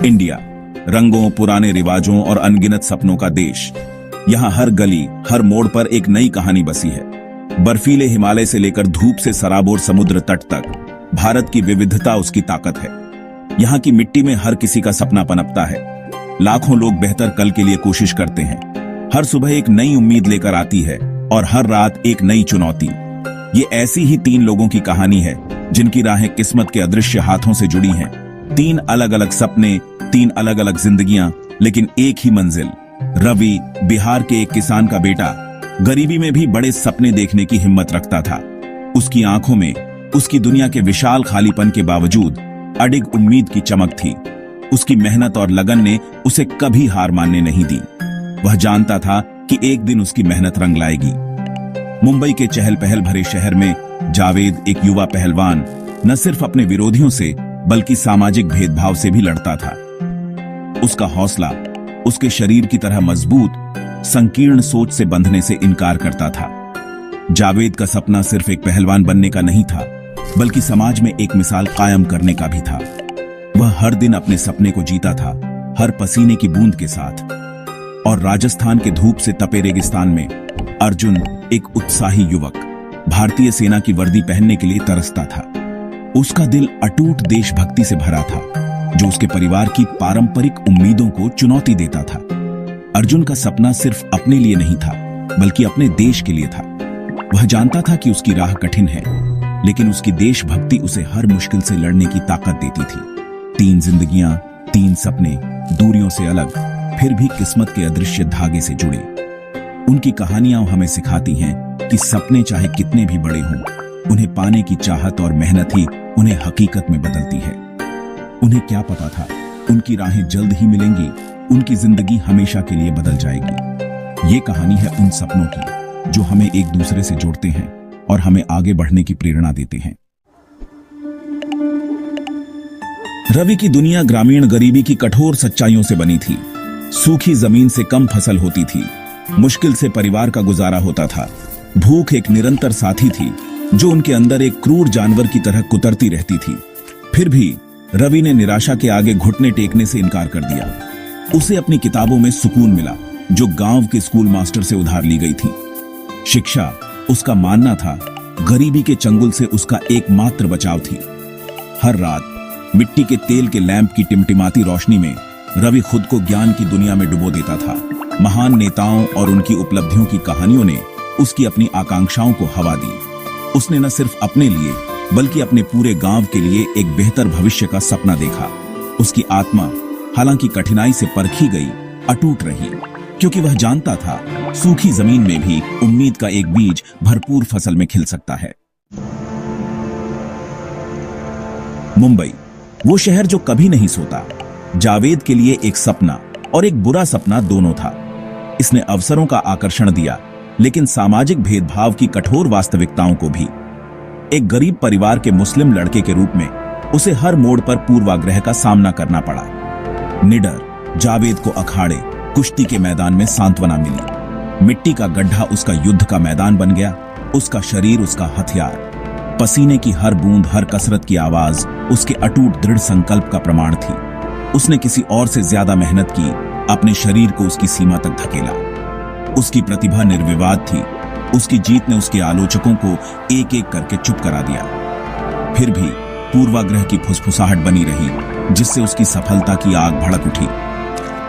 India, रंगों, पुराने रिवाजों और अनगिनत सपनों का देश। यहाँ हर गली, हर मोड़ पर एक नई कहानी बसी है। बर्फीले हिमालय से लेकर धूप से सराबोर समुद्र तट तक, भारत की विविधता उसकी ताकत है। यहाँ की मिट्टी में हर किसी का सपना पनपता है। लाखों लोग बेहतर कल के लिए कोशिश करते हैं। हर सुबह एक नई उम्मीद लेकर आती है और हर रात एक नई चुनौती। ये ऐसी ही 3 लोगों की कहानी है जिनकी राहें किस्मत के अदृश्य हाथों से जुड़ी हैं। 3 अलग अलग सपने, 3 अलग अलग जिंदगियां, लेकिन एक ही मंजिल। रवि, बिहार के एक किसान का बेटा, गरीबी में भी बड़े सपने देखने की हिम्मत रखता था। उसकी आंखों में उसकी दुनिया के विशाल खालीपन के बावजूद अडिग उम्मीद की चमक थी। उसकी मेहनत और लगन ने उसे कभी हार मानने नहीं दी। वह जानता था कि एक दिन उसकी मेहनत रंग लाएगी। मुंबई के चहल पहल भरे शहर में जावेद, एक युवा पहलवान, न सिर्फ अपने विरोधियों से बल्कि सामाजिक भेदभाव से भी लड़ता था। उसका हौसला उसके शरीर की तरह मजबूत, संकीर्ण सोच से बंधने से इनकार करता था। जावेद का सपना सिर्फ एक पहलवान बनने का नहीं था, बल्कि समाज में एक मिसाल कायम करने का भी था। वह हर दिन अपने सपने को जीता था, हर पसीने की बूंद के साथ। और राजस्थान के धूप से तपे रेगिस्तान में अर्जुन, एक उत्साही युवक, भारतीय सेना की वर्दी पहनने के लिए तरसता था। उसका दिल अटूट देशभक्ति से भरा था, जो उसके परिवार की पारंपरिक उम्मीदों को चुनौती देता था। अर्जुन का सपना सिर्फ अपने लिए नहीं था, बल्कि अपने देश के लिए था। वह जानता था कि उसकी राह कठिन है, लेकिन उसकी देशभक्ति उसे हर मुश्किल से लड़ने की ताकत देती थी। 3 जिंदगियां, 3 सपने, दूरियों से अलग, फिर भी किस्मत के अदृश्य धागे से जुड़े। उनकी कहानियां हमें सिखाती हैं कि सपने चाहे कितने भी बड़े हों, उन्हें पाने की चाहत और मेहनत ही उन्हें हकीकत में बदलती है। उन्हें क्या पता था, उनकी राहें जल्द ही मिलेंगी, उनकी जिंदगी हमेशा के लिए बदल जाएगी। ये कहानी है उन सपनों की जो हमें एक दूसरे से जोड़ते हैं और हमें आगे बढ़ने की प्रेरणा देते हैं। रवि की दुनिया ग्रामीण गरीबी की कठोर सच्चाइयों से बनी थी। सूखी जमीन से कम फसल होती थी, मुश्किल से परिवार का गुजारा होता था। भूख एक निरंतर साथी थी जो उनके अंदर एक क्रूर जानवर की तरह कुतरती रहती थी। फिर भी रवि ने निराशा के आगे घुटने टेकने से इनकार कर दिया। उसे अपनी किताबों में सुकून मिला, जो गांव के स्कूल मास्टर से उधार ली गई थी। शिक्षा, उसका मानना था, गरीबी के चंगुल से उसका एकमात्र बचाव थी। हर रात मिट्टी के तेल के लैंप की टिमटिमाती रोशनी में रवि खुद को ज्ञान की दुनिया में डुबो देता था। महान नेताओं और उनकी उपलब्धियों की कहानियों ने उसकी अपनी आकांक्षाओं को हवा दी। उसने न सिर्फ अपने लिए बल्कि अपने पूरे गांव के लिए एक बेहतर भविष्य का सपना देखा। उसकी आत्मा, हालांकि कठिनाई से परखी गई, अटूट रही, क्योंकि वह जानता था सूखी जमीन में भी उम्मीद का एक बीज भरपूर फसल में खिल सकता है। मुंबई, वो शहर जो कभी नहीं सोता, जावेद के लिए एक सपना और एक बुरा सपना दोनों था। इसने अवसरों का आकर्षण दिया, लेकिन सामाजिक भेदभाव की कठोर वास्तविकताओं को भी। एक गरीब परिवार के मुस्लिम लड़के के रूप में उसे हर मोड़ पर पूर्वाग्रह का सामना करना पड़ा। निडर जावेद को अखाड़े, कुश्ती के मैदान में सांत्वना मिली। मिट्टी का गड्ढा उसका युद्ध का मैदान बन गया, उसका शरीर उसका हथियार। पसीने की हर बूंद, हर कसरत की आवाज उसके अटूट दृढ़ संकल्प का प्रमाण थी। उसने किसी और से ज्यादा मेहनत की, अपने शरीर को उसकी सीमा तक धकेला। उसकी प्रतिभा निर्विवाद थी। उसकी जीत ने उसके आलोचकों को एक एक करके चुप करा दिया। फिर भी पूर्वाग्रह की फुसफुसाहट बनी रही, जिससे उसकी सफलता की आग भड़क उठी।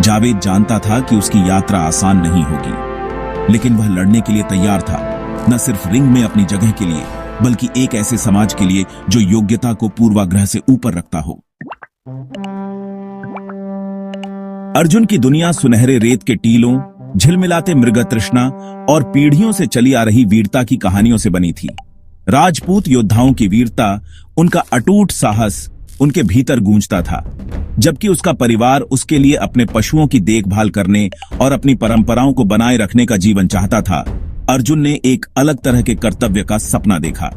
जावेद जानता था कि उसकी यात्रा आसान नहीं होगी, लेकिन वह लड़ने के लिए तैयार था, न सिर्फ रिंग में अपनी जगह के लिए, बल्कि एक ऐसे समाज के लिए जो योग्यता को पूर्वाग्रह से ऊपर रखता हो। अर्जुन की दुनिया सुनहरे रेत के टीलों, झिलमिलाते मृग तृष्णा और पीढ़ियों से चली आ रही वीरता की कहानियों से बनी थी। राजपूत योद्धाओं की वीरता, उनका अटूट साहस उनके भीतर गूंजता था, जबकि उसका परिवार उसके लिए अपने पशुओं की देखभाल करने और अपनी परंपराओं को बनाए रखने का जीवन चाहता था। अर्जुन ने एक अलग तरह के कर्तव्य का सपना देखा।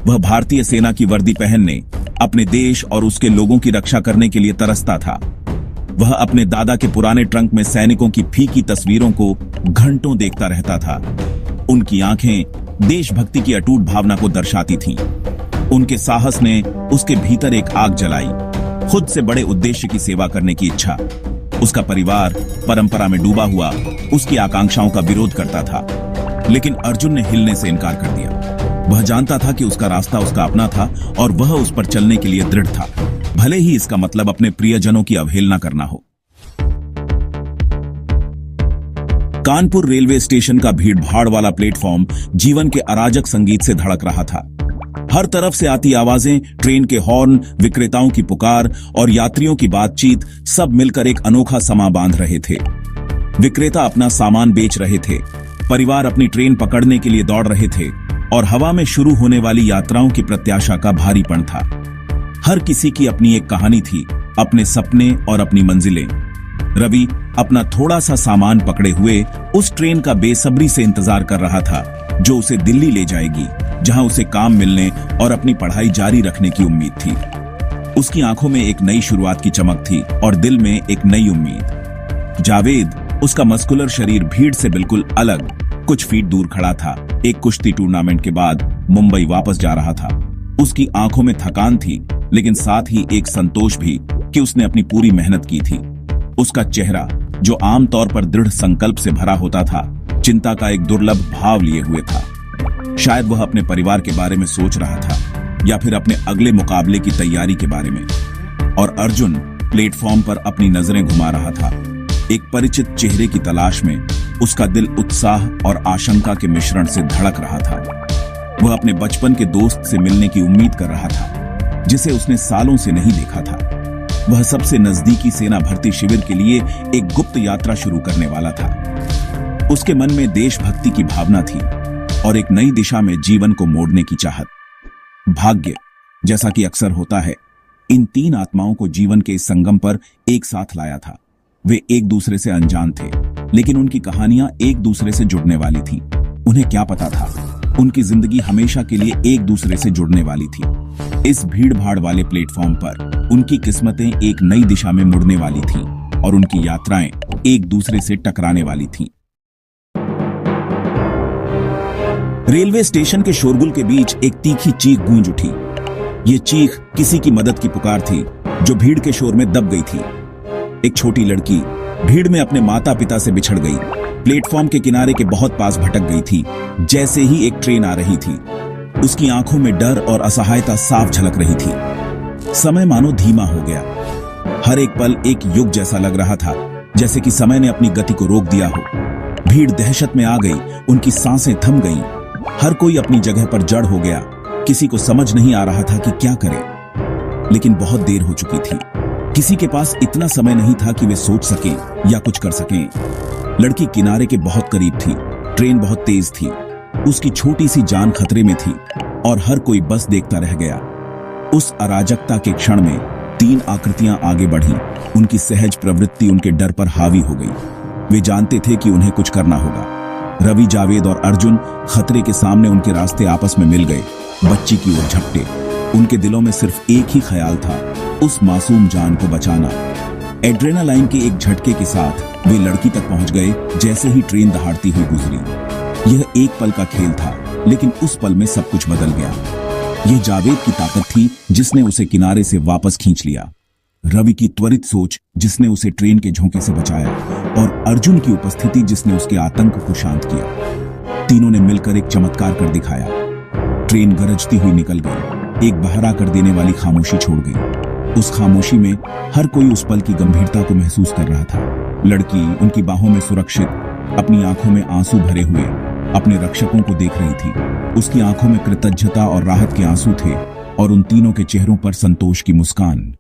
वह भारतीय सेना की वर्दी पहनने, अपने देश और उसके लोगों की रक्षा करने के लिए तरसता था। वह अपने दादा के पुराने ट्रंक में सैनिकों की फीकी तस्वीरों को घंटों देखता रहता था। उनकी आंखें देशभक्ति की अटूट भावना को दर्शाती थीं। उनके साहस ने उसके भीतर एक आग जलाई, खुद से बड़े उद्देश्य की सेवा करने की इच्छा। उसका परिवार परंपरा में डूबा हुआ उसकी आकांक्षाओं का विरोध करता था, लेकिन अर्जुन ने हिलने से इनकार कर दिया। वह जानता था कि उसका रास्ता उसका अपना था और वह उस पर चलने के लिए दृढ़ था, भले ही इसका मतलब अपने प्रियजनों की अवहेलना करना हो। कानपुर रेलवे स्टेशन का भीड़भाड़ वाला प्लेटफॉर्म जीवन के अराजक संगीत से धड़क रहा था। हर तरफ से आती आवाजें, ट्रेन के हॉर्न, विक्रेताओं की पुकार और यात्रियों की बातचीत सब मिलकर एक अनोखा समा बांध रहे थे। विक्रेता अपना सामान बेच रहे थे, परिवार अपनी ट्रेन पकड़ने के लिए दौड़ रहे थे और हवा में शुरू होने वाली यात्राओं की प्रत्याशा का भारीपन था। हर किसी की अपनी एक कहानी थी, अपने सपने और अपनी मंजिलें। रवि अपना थोड़ा सा सामान पकड़े हुए उस ट्रेन का बेसब्री से इंतजार कर रहा था जो उसे दिल्ली ले जाएगी, जहां उसे काम मिलने और अपनी पढ़ाई जारी रखने की उम्मीद थी। उसकी आंखों में एक नई शुरुआत की चमक थी और दिल में एक नई उम्मीद। जावेद, उसका मस्कुलर शरीर भीड़ से बिल्कुल अलग, कुछ फीट दूर खड़ा था। एक कुश्ती टूर्नामेंट के बाद मुंबई वापस जा रहा था। उसकी आंखों में थकान थी, लेकिन साथ ही एक संतोष भी कि उसने अपनी पूरी मेहनत की थी। उसका चेहरा, जो आमतौर पर दृढ़ संकल्प से भरा होता था, चिंता का एक दुर्लभ भाव लिए हुए था। शायद वह अपने परिवार के बारे में सोच रहा था या फिर अपने अगले मुकाबले की तैयारी के बारे में। और अर्जुन प्लेटफॉर्म पर अपनी नजरें घुमा रहा था, एक परिचित चेहरे की तलाश में। उसका दिल उत्साह और आशंका के मिश्रण से धड़क रहा था। वह अपने बचपन के दोस्त से मिलने की उम्मीद कर रहा था, जिसे उसने सालों से नहीं देखा था। वह सबसे नजदीकी सेना भर्ती शिविर के लिए एक गुप्त यात्रा शुरू करने वाला था। उसके मन में देशभक्ति की भावना थी और एक नई दिशा में जीवन को मोड़ने की चाहत। भाग्य, जैसा कि अक्सर होता है, इन तीन आत्माओं को जीवन के इस संगम पर एक साथ लाया था। वे एक दूसरे से अनजान थे, लेकिन उनकी कहानियां एक दूसरे से जुड़ने वाली थी। उन्हें क्या पता था, उनकी जिंदगी हमेशा के लिए एक दूसरे से जुड़ने वाली थी। इस भीड़-भाड़ वाले प्लेटफॉर्म पर उनकी किस्मतें एक नई दिशा में मुड़ने वाली थीं और उनकी यात्राएं एक दूसरे से टकराने वाली थीं। रेलवे स्टेशन के शोरगुल के बीच एक तीखी चीख गूंज उठी। ये चीख किसी की मदद की पुकार थी जो भीड़ के शोर में दब गई थी। एक छोटी लड़की भीड़ में अपने माता पिता से बिछड़ गई, प्लेटफॉर्म के किनारे के बहुत पास भटक गई थी जैसे ही एक ट्रेन आ रही थी। उसकी आंखों में डर और असहायता साफ झलक रही थी। समय मानो धीमा हो गया। हर एक पल एक युग जैसा लग रहा था, जैसे कि समय ने अपनी गति को रोक दिया हो। भीड़ दहशत में आ गई, उनकी सांसें थम गईं। हर कोई अपनी जगह पर जड़ हो गया। किसी को समझ नहीं आ रहा था कि क्या करे, लेकिन बहुत देर हो चुकी थी। किसी के पास इतना समय नहीं था कि वे सोच सकें या कुछ कर सकें। लड़की किनारे के बहुत करीब थी, ट्रेन बहुत तेज थी, उसकी छोटी सी जान खतरे में थी और हर कोई बस देखता रह गया। उस अराजकता के क्षण में तीन आकृतियां आगे बढ़ीं। उनकी सहज प्रवृत्ति उनके डर पर हावी हो गई। वे जानते थे कि उन्हें कुछ करना होगा। रवि, जावेद और अर्जुन खतरे के सामने उनके रास्ते आपस में मिल गए, बच्ची की ओर झपटे। उनके दिलों में सिर्फ एक ही ख्याल था, उस मासूम जान को बचाना। एड्रेनालाइन के एक झटके के साथ वे लड़की तक पहुंच गए जैसे ही ट्रेन दहाड़ती हुई गुजरी। यह एक पल का खेल था, लेकिन उस पल में सब कुछ बदल गया। यह जावेद की ताकत थी जिसने उसे किनारे से वापस खींच लिया, रवि की त्वरित सोच जिसने उसे ट्रेन के झोंके से बचाया, और अर्जुन की उपस्थिति जिसने उसके आतंक को शांत किया। तीनों ने मिलकर एक चमत्कार कर दिखाया। ट्रेन गरजती हुई निकल गई, एक बहरा कर देने वाली खामोशी छोड़ गई। उस खामोशी में हर कोई उस पल की गंभीरता को महसूस कर रहा था। लड़की उनकी बाहों में सुरक्षित, अपनी आंखों में आंसू भरे हुए अपने रक्षकों को देख रही थी। उसकी आंखों में कृतज्ञता और राहत के आंसू थे और उन तीनों के चेहरों पर संतोष की मुस्कान।